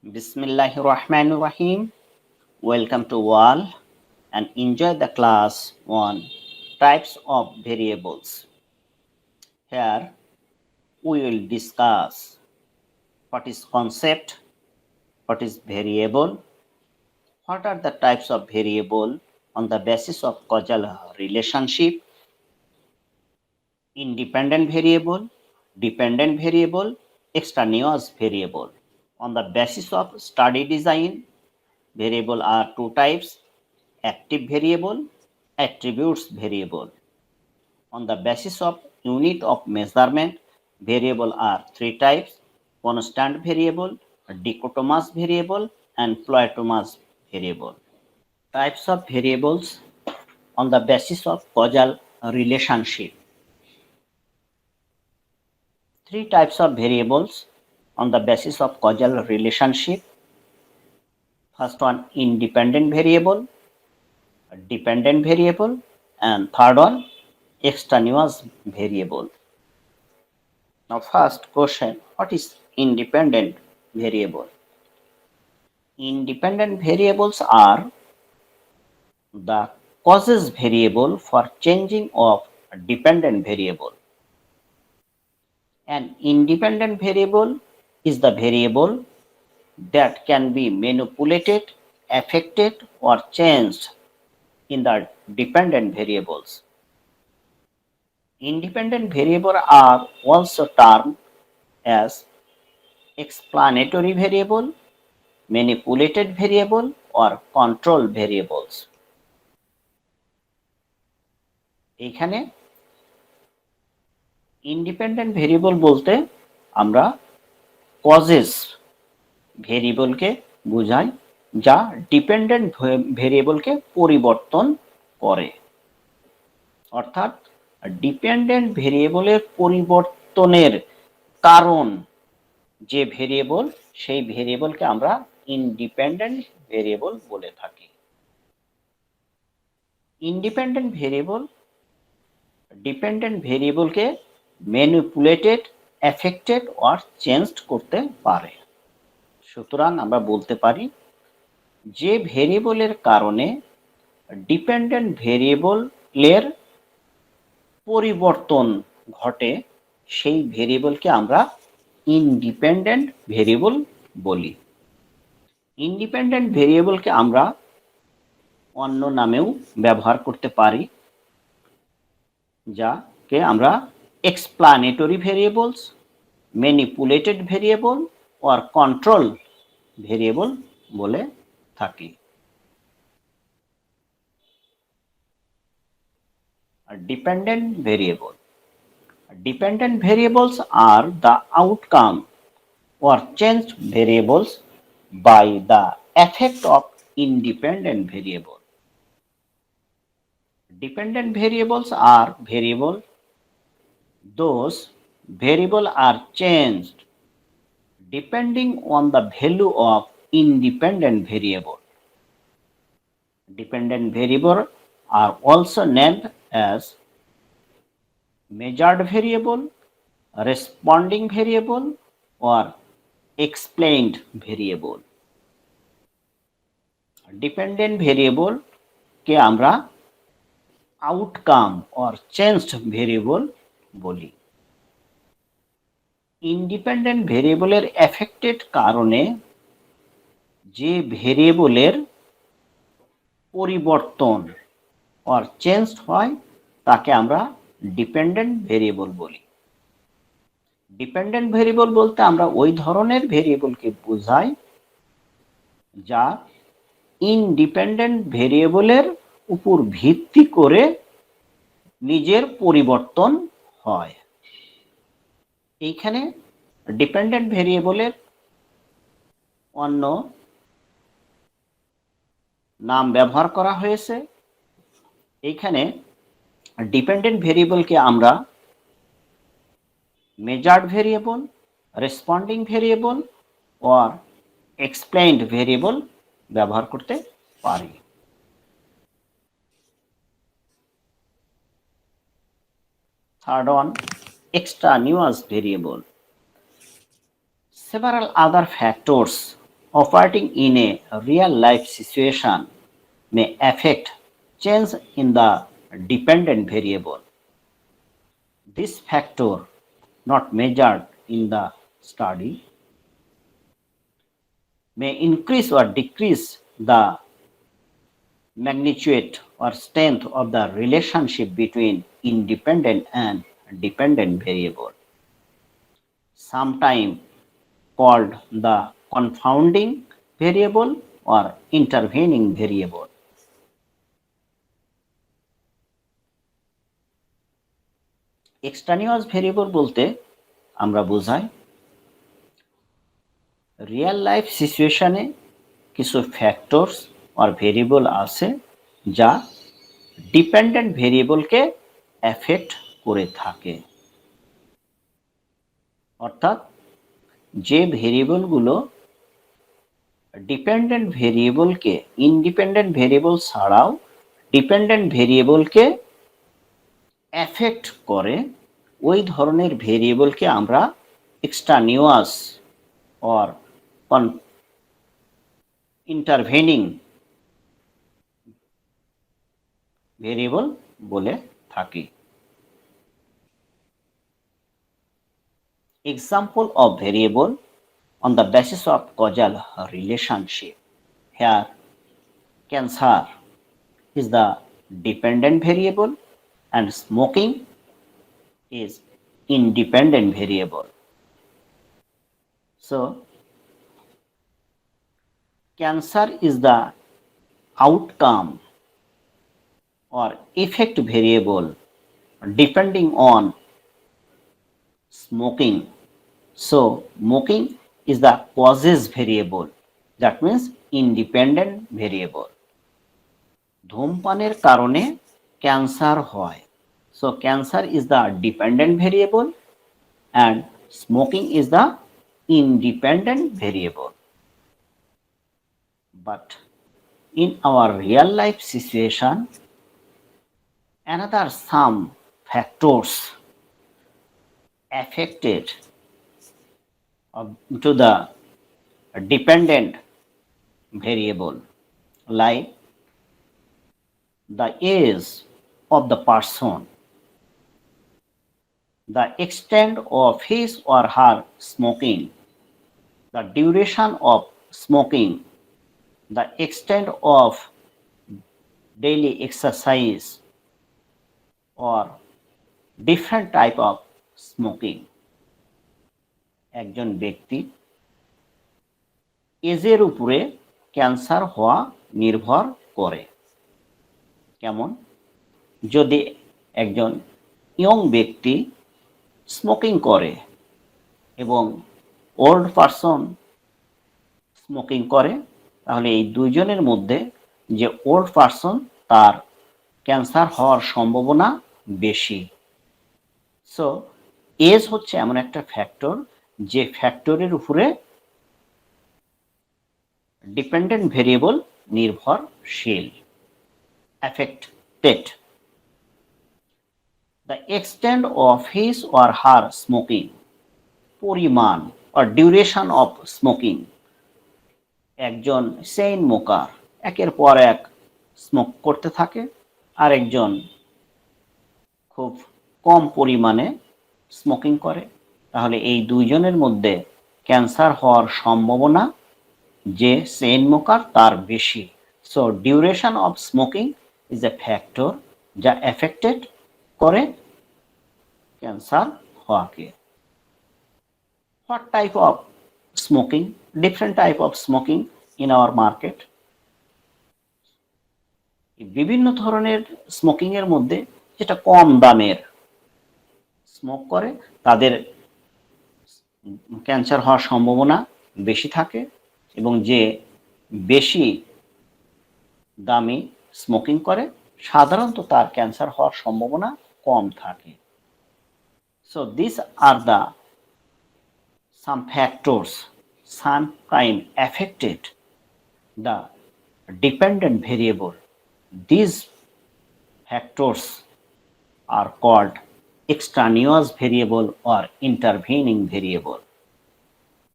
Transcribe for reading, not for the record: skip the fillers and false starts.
Bismillahirrahmanirrahim. Welcome to all and enjoy the class on types of variables. Here we will discuss what is concept, what is variable, what are the types of variable on the basis of causal relationship, independent variable, dependent variable, extraneous variable. On the basis of study design, variable are two types: active variable, attributes variable. On the basis of unit of measurement, variable are three types: constant variable, dichotomous variable, and ploitomous variable. Types of variables on the basis of causal relationship. Three types of variables on the basis of causal relationship. First one, independent variable, dependent variable, and third one, extraneous variable. Now first question, what is independent variable? Independent variables are the causes variable for changing of a dependent variable. An independent variable is the variable that can be manipulated, affected, or changed in the dependent variables. Independent variables are also termed as explanatory variable, manipulated variable, or control variables. এখানে independent variable বলতে আমরা causes ভেরিয়েবলকে বোঝাই, যা dependent ভেরিয়েবলকে পরিবর্তন করে। অর্থাৎ dependent ভেরিয়েবলের পরিবর্তনের কারণ যে ভেরিয়েবল, সেই ভেরিয়েবলকে আমরা ইন্ডিপেন্ডেন্ট ভেরিয়েবল বলে থাকি। ইন্ডিপেন্ডেন্ট ভেরিয়েবল ডিপেন্ডেন্ট ভেরিয়েবলকে ম্যানিপুলেটেড, অ্যাফেক্টেড অর চেঞ্জড করতে পারে। সুতরাং আমরা বলতে পারি যে ভেরিয়েবলের কারণে ডিপেন্ডেন্ট ভেরিয়েবলের পরিবর্তন ঘটে, সেই ভেরিয়েবলকে আমরা ইন্ডিপেন্ডেন্ট ভেরিয়েবল বলি। ইন্ডিপেন্ডেন্ট ভেরিয়েবলকে আমরা অন্য নামেও ব্যবহার করতে পারি, যাকে আমরা explanatory variables, manipulated variable or control variable বলে থাকি। Dependent variable. Dependent variables are the outcome or changed variables by the effect of independent variable. Dependent variables are variable. Those variables are changed depending on the value of independent variable. Dependent variables are also named as measured variable, responding variable, or explained variable. Dependent variable কে আমরা outcome or changed variable বলি। Independent ভেরিয়েবলের affected কারণে যে ভেরিয়েবলের পরিবর্তন or changed হয় তাকে আমরা ডিপেন্ডেন্ট ভেরিয়েবল বলি। ডিপেন্ডেন্ট ভেরিয়েবল বলতে আমরা ওই ধরনের ভেরিয়েবলকে বোঝাই যা ইন্ডিপেন্ডেন্ট ভেরিয়েবলের উপর ভিত্তি করে নিজের পরিবর্তন হয়। এইখানে ডিপেন্ডেন্ট ভেরিয়েবলের অন্য নাম ব্যবহার করা হয়েছে। এইখানে ডিপেন্ডেন্ট ভেরিয়েবলকে আমরা measured variable, responding variable or explained variable ব্যবহার করতে পারি। Third one, extraneous variable. Several other factors operating in a real life situation may affect change in the dependent variable. This factor, not measured in the study, may increase or decrease the magnitude or strength of the relationship between independent and dependent variable, sometimes called the confounding variable or intervening variable. Extraneous variable বলতে আমরা বোঝাই real life সিচুয়েশনে কিছু factors আর variable আছে যা dependent ভেরিয়েবলকে effect করে থাকে, অর্থাৎ যে ভেরিয়েবলগুলো ডিপেন্ডেন্ট ভেরিয়েবলকে ইন্ডিপেন্ডেন্ট ভেরিয়েবল ছাড়াও ডিপেন্ডেন্ট ভেরিয়েবলকে এফেক্ট করে, ওই ধরনের ভেরিয়েবলকে আমরা এক্সট্রানিয়াস অর ইন্টারভেনিং ভেরিয়েবল বলে থাকি। Example of variable on the basis of causal relationship. Here, cancer is the dependent variable and smoking is independent variable. So, cancer is the outcome or effect variable depending on smoking. So, smoking is the causes variable, that means independent variable. ধূমপানের কারণে cancer হয়, so cancer is the dependent variable and smoking is the independent variable. But in our real life situation, another some factors affected to the dependent variable, like the age of the person, the extent of his or her smoking, the duration of smoking, the extent of daily exercise, or different type of smoking. একজন ব্যক্তি এজের উপরে cancer হওয়া নির্ভর করে। কেমন? যদি একজন ইয়ং ব্যক্তি স্মোকিং করে এবং ওল্ড পারসন স্মোকিং করে, তাহলে এই দুইজনের মধ্যে যে ওল্ড পারসন তার ক্যান্সার হওয়ার সম্ভাবনা বেশি। সো এজ হচ্ছে এমন একটা ফ্যাক্টর যে ফ্যাক্টরের উপরে ডিপেন্ডেন্ট ভেরিয়েবল নির্ভরশীল, affected. The extent of his or her smoking, পরিমাণ or duration of smoking. একজন চেইন স্মোকার একের পর এক স্মোক করতে থাকে, আর একজন খুব কম পরিমাণে স্মোকিং করে, তাহলে এই দুইজনের মধ্যে ক্যান্সার হওয়ার সম্ভাবনা যে চেইন স্মোকার তার বেশি। So duration of smoking is a factor যা এফেক্টেড করে ক্যান্সার হওয়াকে। What type of smoking? Different type of smoking in our market. বিভিন্ন ধরনের স্মোকিং এর মধ্যে যেটা কম দামের স্মোক করে তাদের ক্যান্সার হওয়ার সম্ভাবনা বেশি থাকে, এবং যে বেশি দামি স্মোকিং করে সাধারণত তার ক্যান্সার হওয়ার সম্ভাবনা কম থাকে। So this are the some factors sometimes affected the dependent variable. These factors are called extraneous variable or intervening variable.